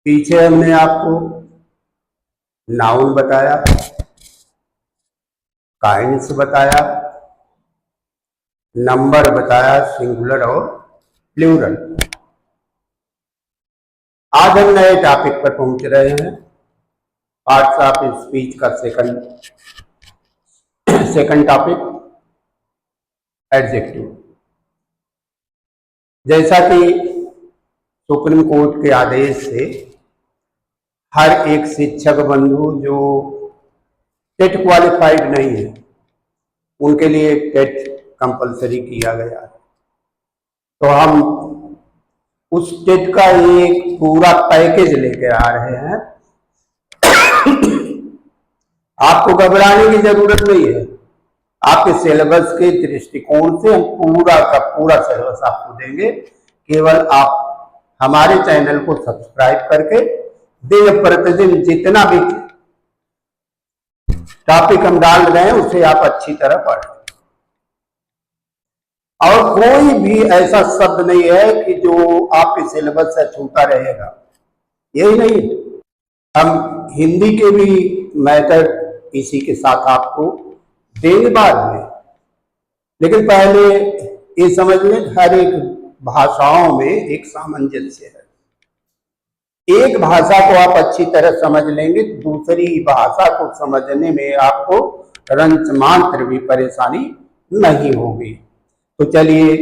पीछे हमने आपको नाउन बताया, काइंड्स बताया, नंबर बताया सिंगुलर और प्लूरल। आज हम नए टॉपिक पर पहुंच रहे हैं, पार्ट्स ऑफ स्पीच का सेकंड टॉपिक एडजेक्टिव। जैसा कि सुप्रीम कोर्ट के आदेश से हर एक शिक्षक बंधु जो टेट क्वालिफाइड नहीं है उनके लिए टेट कंपलसरी किया गया है, तो हम उस टेट का एक पूरा पैकेज लेके आ रहे हैं। आपको घबराने की जरूरत नहीं है। आपके सिलेबस के दृष्टिकोण से हम पूरा का पूरा सिलेबस आपको देंगे। केवल आप हमारे चैनल को सब्सक्राइब करके दिन प्रतिदिन जितना भी टॉपिक हम डाल रहे हैं उसे आप अच्छी तरह पढ़ें। और कोई भी ऐसा शब्द नहीं है कि जो आपके सिलेबस से छूटा रहेगा, यही नहीं। हम हिंदी के भी मैथड इसी के साथ आपको देंगे बाद में, लेकिन पहले ये समझ लें हर एक भाषाओं में एक सामंजस्य है। एक भाषा को आप अच्छी तरह समझ लेंगे तो दूसरी भाषा को समझने में आपको रंच मात्र भी परेशानी नहीं होगी। तो चलिए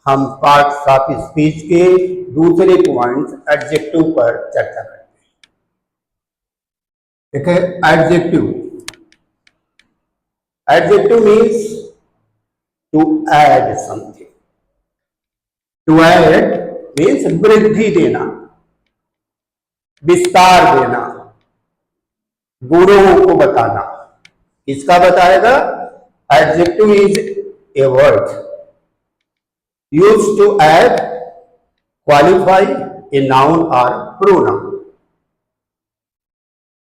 हम पार्ट्स ऑफ स्पीच के दूसरे पॉइंट्स एडजेक्टिव पर चर्चा करते हैं। देखिए adjective, adjective means to add something. To add means वृद्धि देना, विस्तार देना, गुणों को बताना। इसका बताएगा adjective is a word used to add qualify a noun और प्रोनाउन।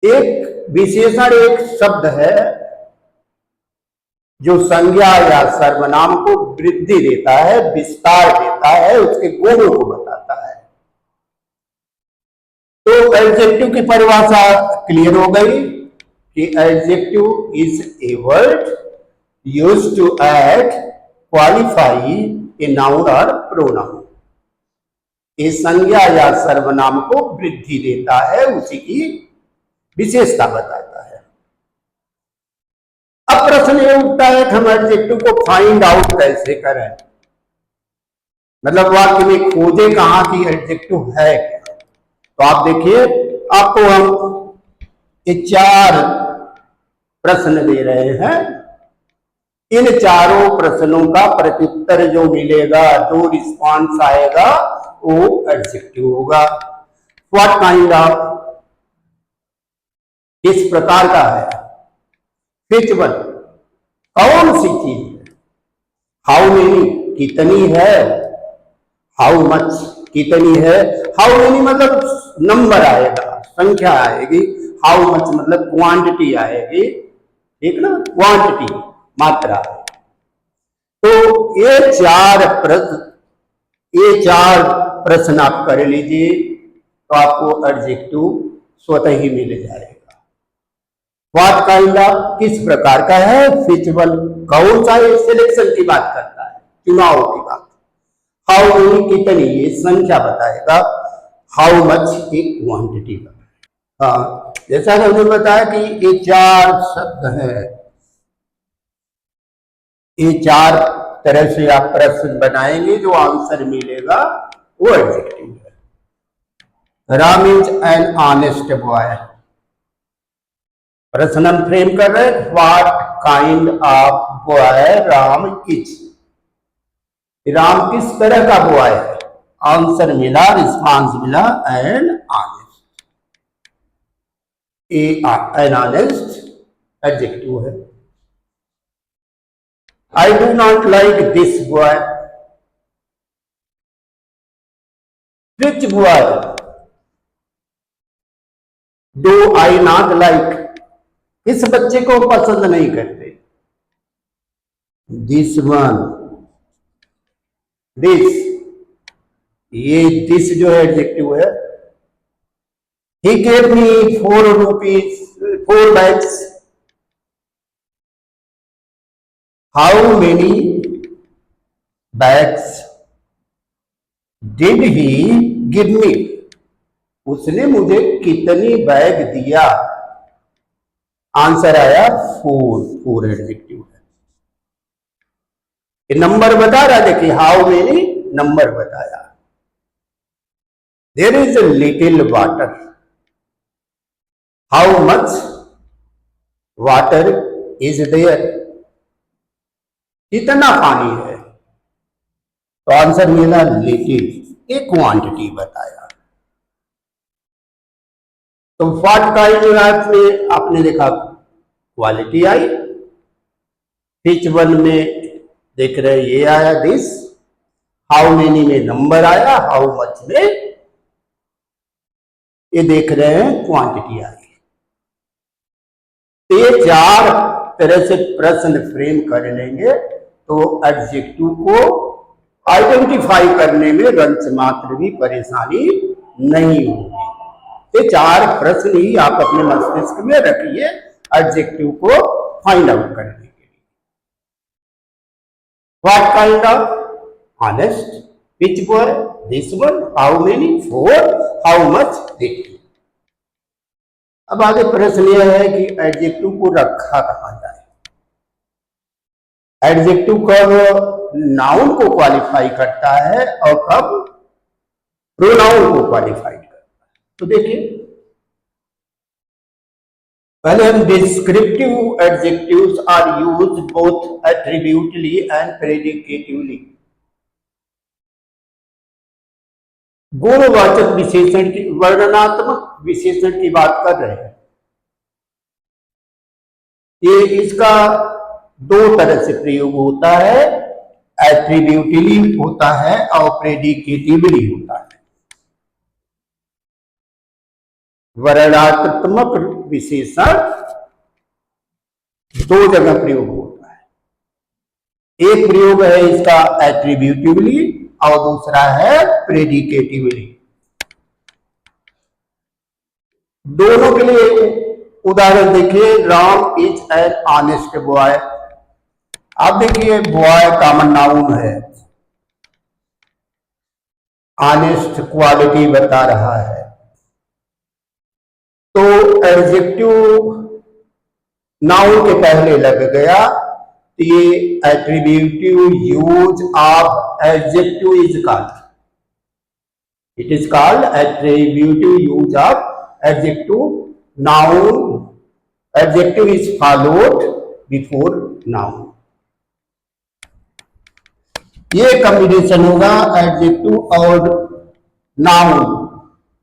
एक विशेषण एक शब्द है जो संज्ञा या सर्वनाम को वृद्धि देता है, विस्तार देता है, उसके गुणों को बताता है। तो एडजेक्टिव की परिभाषा क्लियर हो गई कि adjective is a word used to add qualify a noun और प्रोनाउन। ये संज्ञा या सर्वनाम को वृद्धि देता है, उसी की विशेषता बताता है। अब प्रश्न ये उठता है कि हम एडजेक्टिव को फाइंड आउट कैसे करें, मतलब वाक्य में खोजे कहां की एडजेक्टिव है क्या। तो आप देखिए, आपको हम ये 4 प्रश्न दे रहे हैं। इन चारों प्रश्नों का प्रत्युत्तर जो मिलेगा, जो रिस्पॉन्स आएगा वो एडजेक्टिव होगा। व्हाट काइंड ऑफ, किस प्रकार का है। विच वन, कौन सी चीज है। हाउ मेनी, कितनी है। हाउ मच, कितनी है। हाउ मेनी मतलब नंबर आएगा, संख्या आएगी। हाउ मच मतलब क्वांटिटी आएगी, ठीक ना, क्वांटिटी मात्रा। तो ये 4 प्रश्न आप कर लीजिए तो आपको एडजेक्टिव स्वतः ही मिल जाएगा। व्हाट काइंड ऑफ, किस प्रकार का है। विच वन, कौन सा, सिलेक्शन की बात करता है, चुनाव की बात। हाउ मेनी, कितनी, ये संख्या बताएगा। हाउ मच, एक क्वांटिटी बताएगा। हाँ, जैसा कि हमने बताया कि ये 4 शब्द हैं, ये 4 तरह से आप प्रश्न बनाएंगे, जो आंसर मिलेगा वो एडजेक्टिव है। Ram is an honest boy. प्रश्न हम फ्रेम कर रहे हैं, what kind of boy Ram is. Ram किस तरह का बॉय है। आंसर मिला, रिस्पांस मिला, an honest. An honest adjective है। I do not like this boy. Which boy do I not like? इस बच्चे को पसंद नहीं करते। This one, this, ये दिस जो है एडजेक्टिव है, He gave me 4 rupees, 4 bags. How many bags did he give me? उसने मुझे कितनी बैग दिया? आंसर आया 4 एडजेक्टिव है। ये नंबर बता रहा, देखिए हाउ मेनी नंबर बताया। There is a little water. How much water is there? कितना पानी है? तो आंसर मिला लिटिल, एक क्वांटिटी बताया। तो व्हाट काइंड में आपने देखा क्वालिटी आई, विच वन में देख रहे ये आया दिस, हाउ मेनी में नंबर आया, हाउ मच में ये देख रहे हैं क्वांटिटी आई। तो ये 4 तरह से प्रश्न फ्रेम कर लेंगे तो एडजेक्टिव को आइडेंटिफाई करने में रंच मात्र भी परेशानी नहीं होगी। ये 4 प्रश्न ही आप अपने मस्तिष्क में रखिए एडजेक्टिव को फाइंड आउट करने के लिए। What kind of? Honest, which boy, this one, how many, 4, how much, दिट। अब आगे प्रश्न यह है कि एडजेक्टिव को रखा कहां जाए। एडजेक्टिव कब नाउन को क्वालिफाई करता है और कब प्रोनाउन को क्वालिफाई करता है। तो देखिए पहले हम descriptive adjectives are used both attributively and predicatively. गुणवाचक विशेषण की, वर्णनात्मक विशेषण की बात कर रहे हैं। ये इसका 2 तरह से प्रयोग होता है, एट्रीब्यूटली होता है और प्रेडिकेटिवली होता है। वर्णनात्मक विशेषण 2 जगह प्रयोग होता है। एक प्रयोग है इसका एट्रीब्यूटिवली और दूसरा है प्रेडिकेटिवली। दोनों के लिए उदाहरण देखिए, Ram is an honest boy. आप देखिए बॉय कॉमन नाउन है, ऑनेस्ट क्वालिटी बता रहा है, तो एडजेक्टिव नाउन के पहले लग गया, तो ये attributive use of adjective is called, it is called attributive use of adjective noun. Adjective is followed before noun. ये कॉम्बिनेशन होगा एडजेक्टिव और नाउन।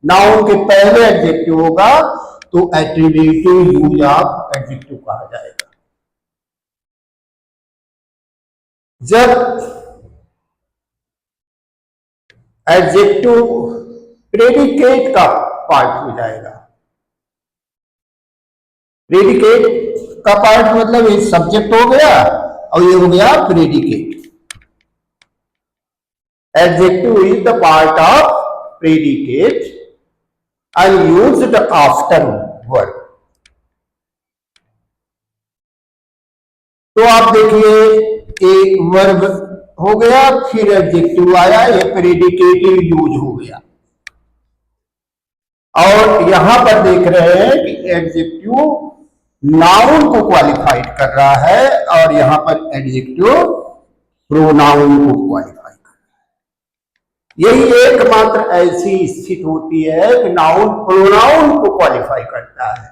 नाउन के पहले एडजेक्टिव होगा तो एट्रीब्यूटिव यूज ऑफ एडजेक्टिव कहा जाएगा। जब एडजेक्टिव प्रेडिकेट का पार्ट हो जाएगा, प्रेडिकेट का पार्ट मतलब ये सब्जेक्ट हो गया और ये हो गया predicate. Adjective is the part of predicate and used after word। तो आप देखिए एक वर्ब हो गया, फिर एडजेक्टिव आया, ये प्रेडिकेटिव यूज हो गया। और यहां पर देख रहे हैं कि एडजेक्टिव नाउन को क्वालिफाइड कर रहा है और यहां पर एडजेक्टिव प्रोनाउन को क्वालिफाई। यही एकमात्र ऐसी स्थिति होती है कि नाउन प्रोनाउन को क्वालिफाई करता है,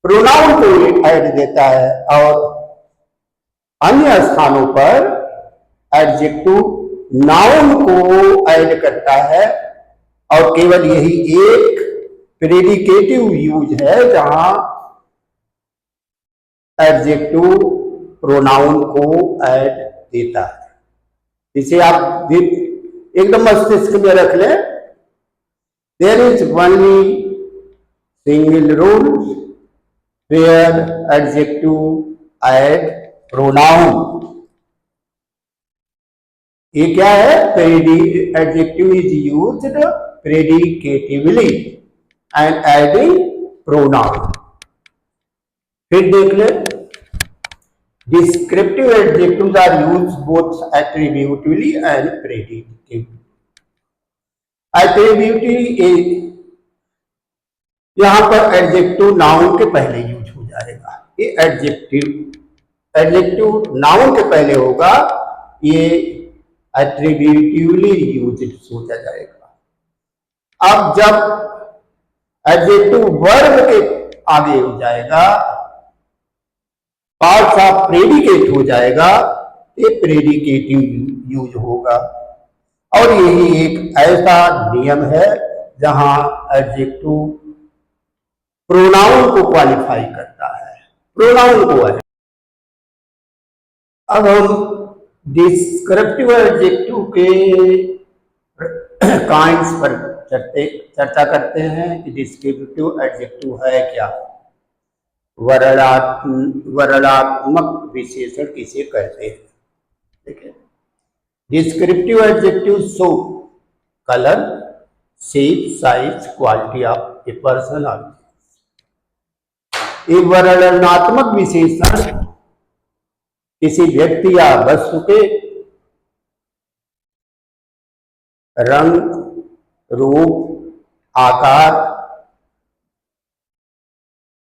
प्रोनाउन को ऐड देता है, और अन्य स्थानों पर एडजेक्टिव नाउन को ऐड करता है। और केवल यही एक प्रेडिकेटिव यूज है जहां एडजेक्टिव प्रोनाउन को ऐड देता है। इसे आप एकदम मस्तिष्क में रख लें। There is only single rule where adjective add pronoun. ये क्या है? Adjective is used predicatively and adding pronoun. फिर देख ले, descriptive adjectives are use both attributively and predicative. Attributive यहां पर एडजेक्टिव नाउन के पहले यूज हो जाएगा। ये एडजेक्टिव नाउन के पहले होगा, ये एट्रीब्यूटिवली यूज सोचा जाएगा। अब जब एडजेक्टिव वर्ब के आगे हो जाएगा, पार्ट्स ऑफ प्रेडिकेट हो जाएगा, ये प्रेडिकेटिव यूज होगा। और यही एक ऐसा नियम है जहां एडजेक्टिव प्रोनाउन को क्वालिफाई करता है, प्रोनाउन को है। अब हम डिस्क्रिप्टिव एडजेक्टिव के काइंड्स पर चर्चा करते हैं कि डिस्क्रिप्टिव एडजेक्टिव है क्या, वर्णनात्मक विशेषण किसे कहते हैं। ठीक है, descriptive adjective show colour, shape, size, quality of a person और ये वर्णनात्मक विशेषण किसी व्यक्ति या वस्तु के रंग, रूप, आकार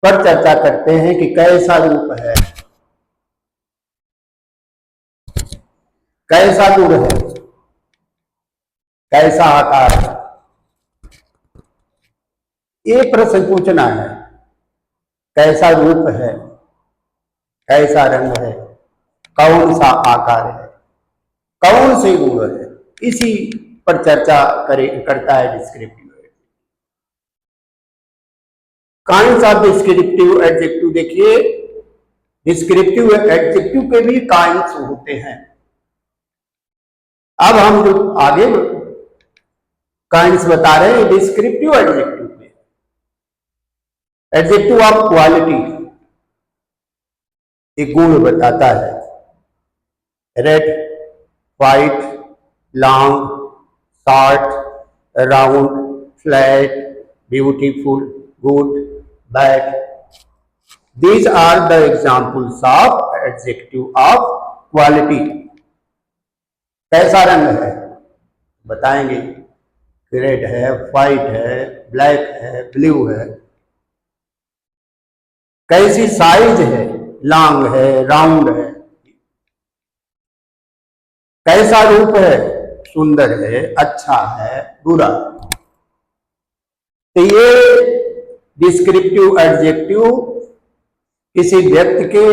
पर चर्चा करते हैं कि कैसा रूप है, कैसा दूर है, कैसा आकार है। ये प्रश्न पूछना है, कैसा रूप है, कैसा रंग है, कौन सा आकार है, कौन से गुण है, इसी पर चर्चा करता है descriptive. Kinds of descriptive adjective देखिए, डिस्क्रिप्टिव एडजेक्टिव के भी काइंड्स होते हैं। अब हम जो आगे काइंड्स बता रहे हैं डिस्क्रिप्टिव एडजेक्टिव में, एडजेक्टिव ऑफ क्वालिटी एक गुण बताता है, red, white, long, short, round, flat, beautiful, good, bad. These are the examples of adjective of quality। कैसा रंग है बताएंगे, रेड है, व्हाइट है, ब्लैक है, ब्लू है। कैसी साइज है, लॉन्ग है, राउंड है। कैसा रूप है, सुंदर है, अच्छा है, बुरा। तो ये डिस्क्रिप्टिव एडजेक्टिव किसी व्यक्ति के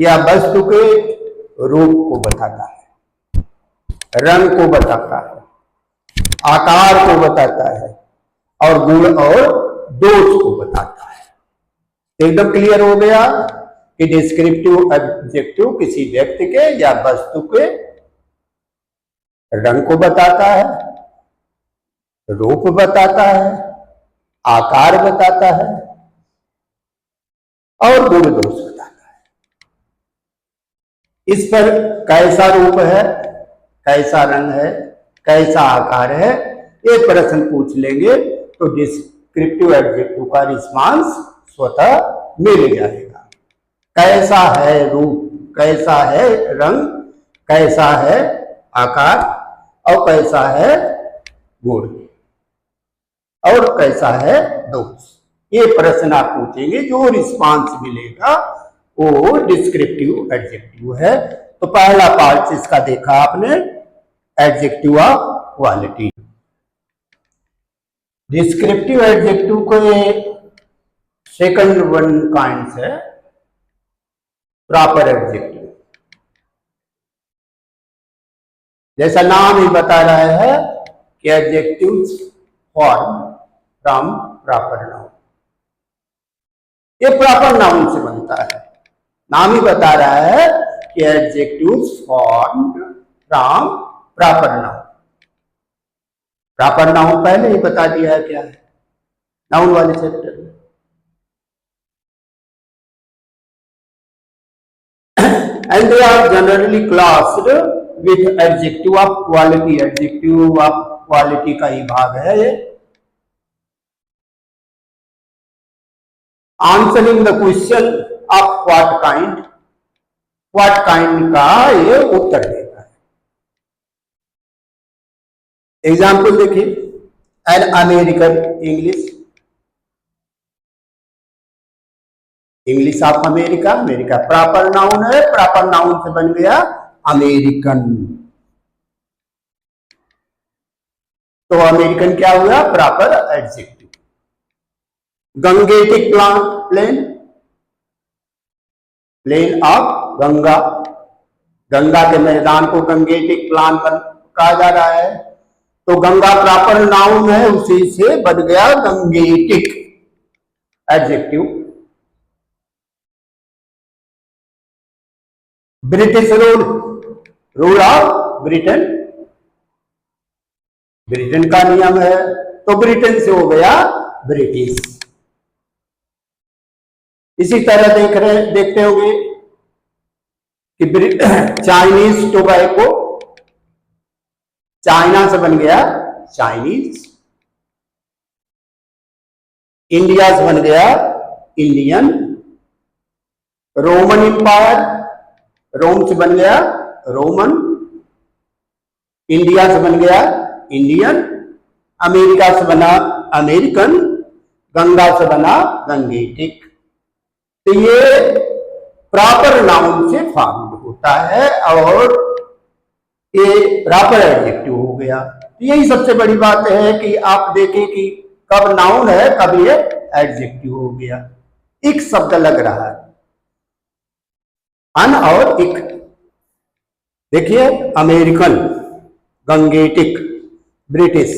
या वस्तु के रूप को बताता है, रंग को बताता है, आकार को बताता है, और गुण और दोष को बताता है। एकदम क्लियर हो गया कि डिस्क्रिप्टिव एडजेक्टिव किसी व्यक्ति के या वस्तु के रंग को बताता है, रूप बताता है, आकार बताता है और गुण दोष बताता है। इस पर कैसा रूप है, कैसा रंग है, कैसा आकार है, ये प्रश्न पूछ लेंगे तो डिस्क्रिप्टिव एडजेक्टिव का रिस्पांस स्वतः मिल जाएगा। कैसा है रूप, कैसा है रंग, कैसा है आकार, और कैसा है गुण, और कैसा है दोष। ये प्रश्न आप पूछेंगे, जो रिस्पांस मिलेगा वो डिस्क्रिप्टिव एडजेक्टिव है। तो पहला पार्ट इसका देखा आपने, adjective of quality. Descriptive adjective को सेकंड वन काइंड्स है प्रॉपर एडजेक्टिव। जैसा नाम ही बता रहा है कि adjectives form from proper noun, ये प्रॉपर नाउन से बनता है। नाम ही बता रहा है कि adjectives form from proper noun. Proper noun पहले ही बता दिया है क्या है नाउन वाले चैप्टर में। And they are generally classed with adjective of quality. Adjective of quality का ही भाग है ये। Answering the question of what kind का ये उत्तर देता है। एग्जाम्पल देखिए, an American English of America, America proper noun है, प्रॉपर नाउन से बन गया अमेरिकन। तो अमेरिकन क्या हुआ? Proper adjective. Gangetic plain of Ganga, Ganga के मैदान को गंगेटिक प्लान कहा जा रहा है। तो गंगा प्रॉपर नाउन है, उसी से बन गया Gangetic adjective. British rule of Britain, Britain का नियम है, तो ब्रिटेन से हो गया ब्रिटिश। इसी तरह देखते होंगे कि चाइनीज टोबैको, चाइना से बन गया चाइनीज। इंडिया से बन गया इंडियन। रोमन इंपायर, रोम से बन गया रोमन। इंडिया से बन गया इंडियन। अमेरिका से बना अमेरिकन। गंगा से बना गंगेटिक। तो ये प्रॉपर नाउन से फॉर्म होता है और ये प्रॉपर एडजेक्टिव हो गया। तो यही सबसे बड़ी बात है कि आप देखें कि कब नाउन है, कब ये एडजेक्टिव हो गया। एक शब्द लग रहा है, अन और इक। देखिए, अमेरिकन, गंगेटिक, ब्रिटिश,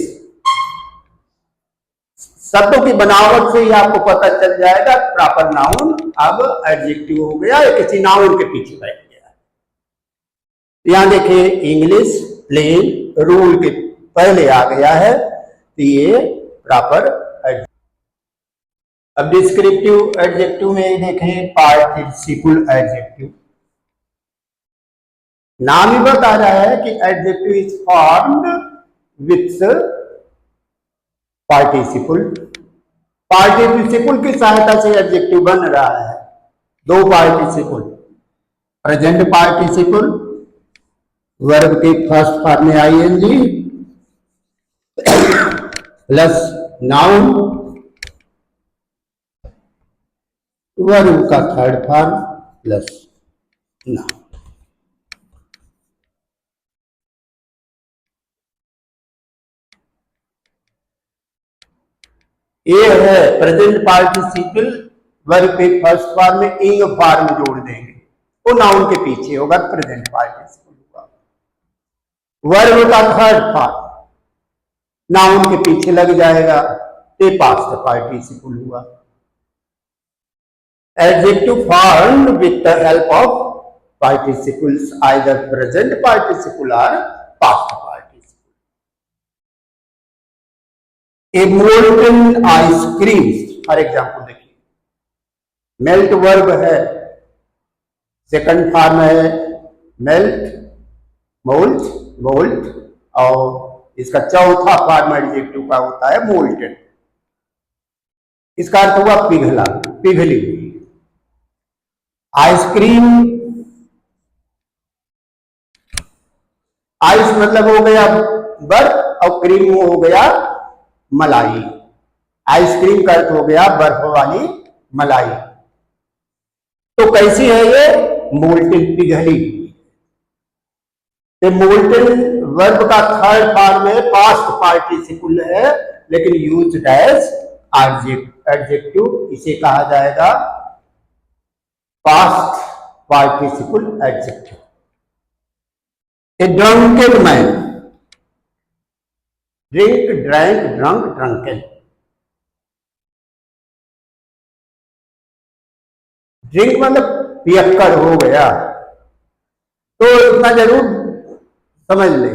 शब्दों की बनावट से ही आपको पता चल जाएगा प्रॉपर नाउन अब एडजेक्टिव हो गया, किसी नाउन के पीछे बैठ गया। यहां देखिए, इंग्लिश प्लेन रूल के पहले आ गया है, तो ये प्रॉपर एडजेक्टिव। अब डिस्क्रिप्टिव एडजेक्टिव में देखें पार्टिसिपल एडजेक्टिव। नाम ही बता रहा है कि adjective is formed with participle. Participle की सहायता से एडजेक्टिव बन रहा है। दो पार्टिसिपल, प्रेजेंट पार्टिसिपल, वर्ब के फर्स्ट फॉर्म में आईएनजी प्लस नाउन, वर्ब का थर्ड फॉर्म प्लस नाउन। ये है प्रेजेंट पार्टिसिपल, वर्ब के फर्स्ट फॉर्म में इंग फॉर्म जोड़ देंगे, वो नाउन के पीछे होगा, प्रेजेंट पार्टिसिपल होगा। वर्ब का थर्ड फॉर्म नाउन के पीछे लग जाएगा, तो पास्ट पार्टिसिपल हुआ। Adjective formed with the help of participles, either present participle और past participle. A molten ice cream, for example देखिए, मेल्ट वर्ब है, सेकंड फॉर्म है मेल्ट, मोल्ट, और इसका चौथा फॉर्म एडजेक्टिव का होता है मोल्टन। इसका अर्थ हुआ पिघला, पिघली हुई। आइसक्रीम, आइस मतलब हो गया बर्फ और क्रीम हो गया मलाई। आइसक्रीम का अर्थ हो गया बर्फ वाली मलाई। तो कैसी है ये? मोल्टन, पिघली। मोल्टन वर्ब का थर्ड फॉर्म में पास्ट पार्टिसिपल है, लेकिन यूज्ड एज एडजेक्टिव, इसे कहा जाएगा past participle adjective. A drunken man, drink, drank, drunk, drunken. Drink मतलब पियक्कड़ हो गया, तो इतना जरूर समझ ले,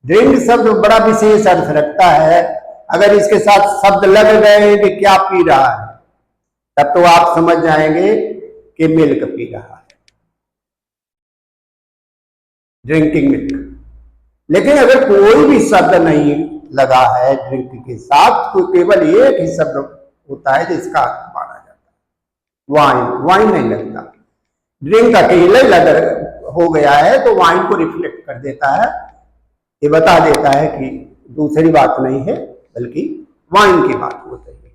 ड्रिंक शब्द बड़ा विशेष अर्थ रखता है। अगर इसके साथ शब्द लग गए कि क्या पी रहा है, तब तो आप समझ जाएंगे कि मिल्क पी रहा है, ड्रिंकिंग मिल्क। लेकिन अगर कोई भी शब्द नहीं लगा है ड्रिंक के साथ, तो केवल एक ही शब्द होता है जिसका अर्थ माना जाता है। वाइन, वाइन नहीं लगता, ड्रिंक अकेले लग हो गया है तो वाइन को रिफ्लेक्ट कर देता है, ये बता देता है कि दूसरी बात नहीं है बल्कि वाइन की बात होती है।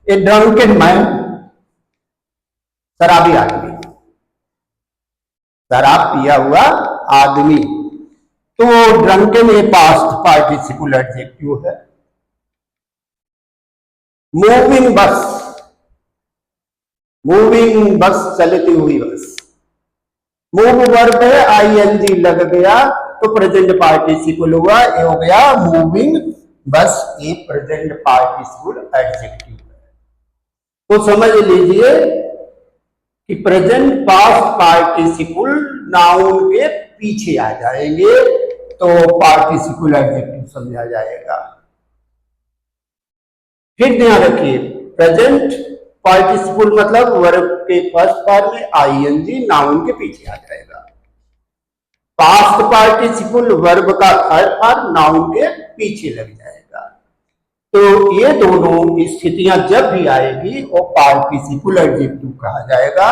ए ड्रंकन मैन, शराबी आदमी, शराब पिया हुआ आदमी। तो ड्रंकन ये पास्ट पार्टिसिपल एडजेक्टिव है। मूविंग बस, मूविंग बस, चलती हुई बस। मूव वर्ब है, आईएनजी लग गया तो प्रेजेंट पार्टिसिपल हुआ, ये हो गया मूविंग बस, ये प्रेजेंट पार्टिसिपल एडजेक्टिव है। तो समझ लीजिए कि प्रेजेंट पास्ट पार्टिसिपल नाउन के पीछे आ जाएंगे तो पार्टिसिपल एडजेक्टिव समझा जाएगा। फिर ध्यान रखिए, प्रेजेंट पार्टिसिपल मतलब वर्ब के फर्स्ट फॉर्म में आईएनजी नाउन के पीछे आ जाएगा। पास्ट पार्टिसिपल वर्ब का थर्ड फॉर्म नाउन के पीछे लग जाएगा। तो ये दोनों स्थितियां जब भी आएगी वो पार्टिसिपल एडजेक्टिव कहा जाएगा।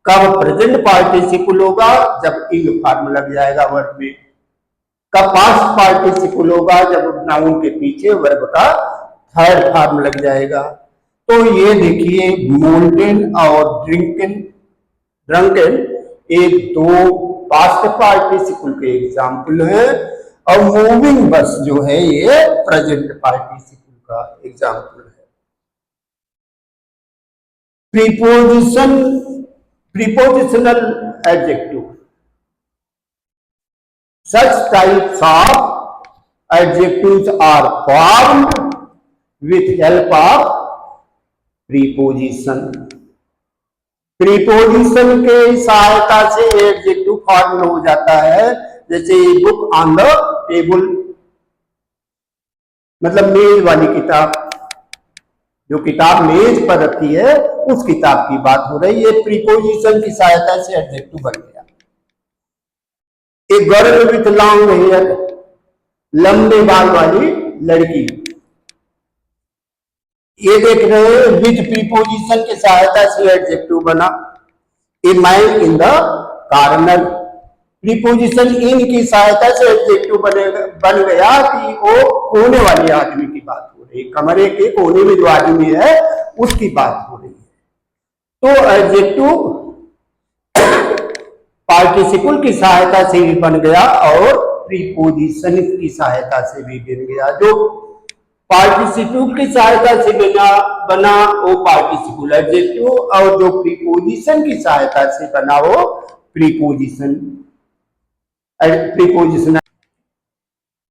कब प्रेजेंट पार्टिसिपल होगा? जब ing फॉर्म लग जाएगा वर्ब में। कब पास्ट पार्टिसिपल होगा? जब नाउन के पीछे वर्ब का थर्ड फॉर्म लग जाएगा। तो ये देखिए, मोल्टन और ड्रंकन एक दो पास्ट पार्टिसिपल के एग्जाम्पल है, और मूविंग बस जो है ये प्रेजेंट पार्टिसिपल का एग्जाम्पल है। Prepositional adjective, such types of adjectives are formed with help of preposition. Preposition के सहायता से एडजेक्टिव फॉर्म हो जाता है। जैसे बुक ऑन द टेबल, मतलब मेज वाली किताब, जो किताब मेज पर रखी है उस किताब की बात हो रही है। प्रीपोजिशन की सहायता से एडजेक्टिव बन गया। एक गर्ल विथ लॉन्ग हेयर, लंबे बाल वाली लड़की, ये देख रहे हैं विद प्रीपोजिशन की सहायता से एडजेक्टिव बना। A man in the corner, preposition in की सहायता से एडजेक्टिव बन गया कि वो कोने वाले आदमी की बात हो रही है, कमरे के कोने में जो आदमी है उसकी बात हो रही है। तो एडजेक्टिव पार्टिसिपल की सहायता से भी बन गया और प्रीपोजिशन की सहायता से भी बन गया। जो पार्टिसिपल की सहायता से बना वो पार्टिसिपल एडजेक्टिव, और जो प्रीपोजिशन की सहायता से बना वो प्रीपोजिशन।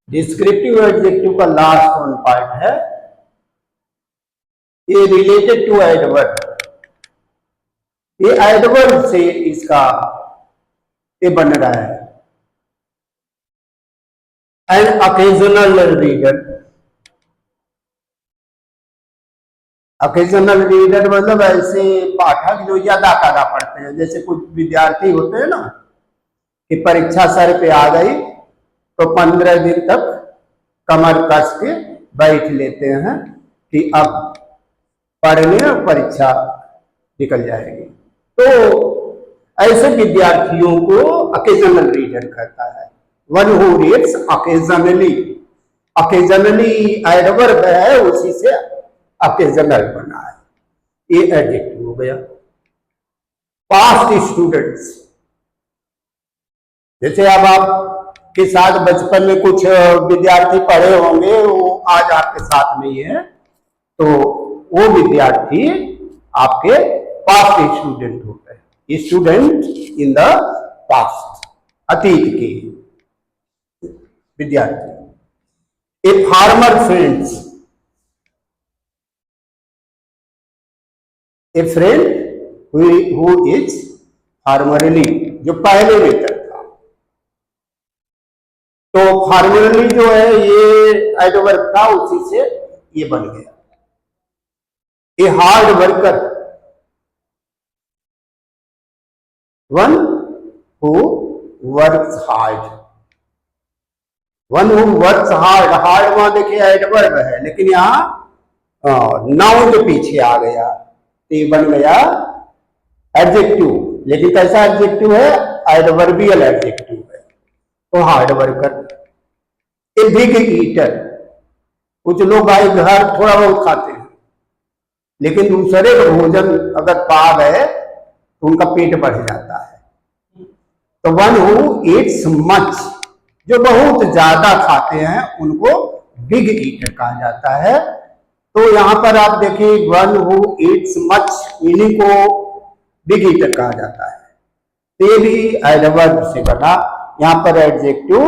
डिस्क्रिप्टिव एडजेक्टिव का लास्ट वन पार्ट है, ये रिलेटेड टू एडवर्ब। ये एडवर्ब से इसका ये बन रहा है। An occasional reader, occasional reader मतलब ऐसे पाठक जो ज्यादा ज्यादा पढ़ते हैं। जैसे कुछ विद्यार्थी होते हैं ना कि परीक्षा सर पे आ गई तो 15 दिन तक कमर कस के बैठ लेते हैं कि अब पढ़ने और परीक्षा निकल जाएगी। तो ऐसे विद्यार्थियों को ऑकेजनल रीडर कहता है। One who reads occasionally, occasionally adverb है, उसी से ऑकेजनल बना है, ये एडजेक्टिव हो गया। पास्ट स्टूडेंट्स, जैसे अब आप के साथ बचपन में कुछ विद्यार्थी पढ़े होंगे, वो आज आपके साथ में ही है, तो वो विद्यार्थी आपके पास्ट स्टूडेंट होते हैं। स्टूडेंट इन द पास्ट, अतीत के विद्यार्थी। A former friends, a friend who is formerly, जो पहले मित्र था। तो फार्मरली जो है ये एडवर्ब था, उसी से ये बन गया। A hard worker, one who works hard, one who works hard. Hard वहां देखिए एडवर्ब है, लेकिन यहाँ नाउन के पीछे आ गया तो ये बन गया एडजेक्टिव। लेकिन कैसा एडजेक्टिव है? एडवर्बियल एडजेक्टिव है। तो hard worker, a big eater, कुछ लोग भाई घर थोड़ा बहुत खाते हैं लेकिन दूसरे का भोजन अगर पा गए तो उनका पेट बढ़ जाता है। तो वन हु ईट्स मच, जो बहुत ज्यादा खाते हैं उनको बिग ईटर कहा जाता है। तो यहां पर आप देखिए वन हु ईट्स मच, इन्हीं को बिग ईटर कहा जाता है। तो ये भी एडवर्ब से बना। यहां पर adjective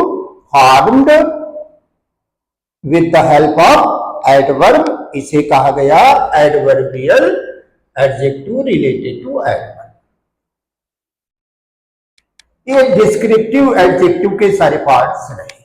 formed with the help of adverb, इसे कहा गया adverbial adjective related to adverb. ये डिस्क्रिप्टिव एडजेक्टिव के सारे पार्ट्स रहे।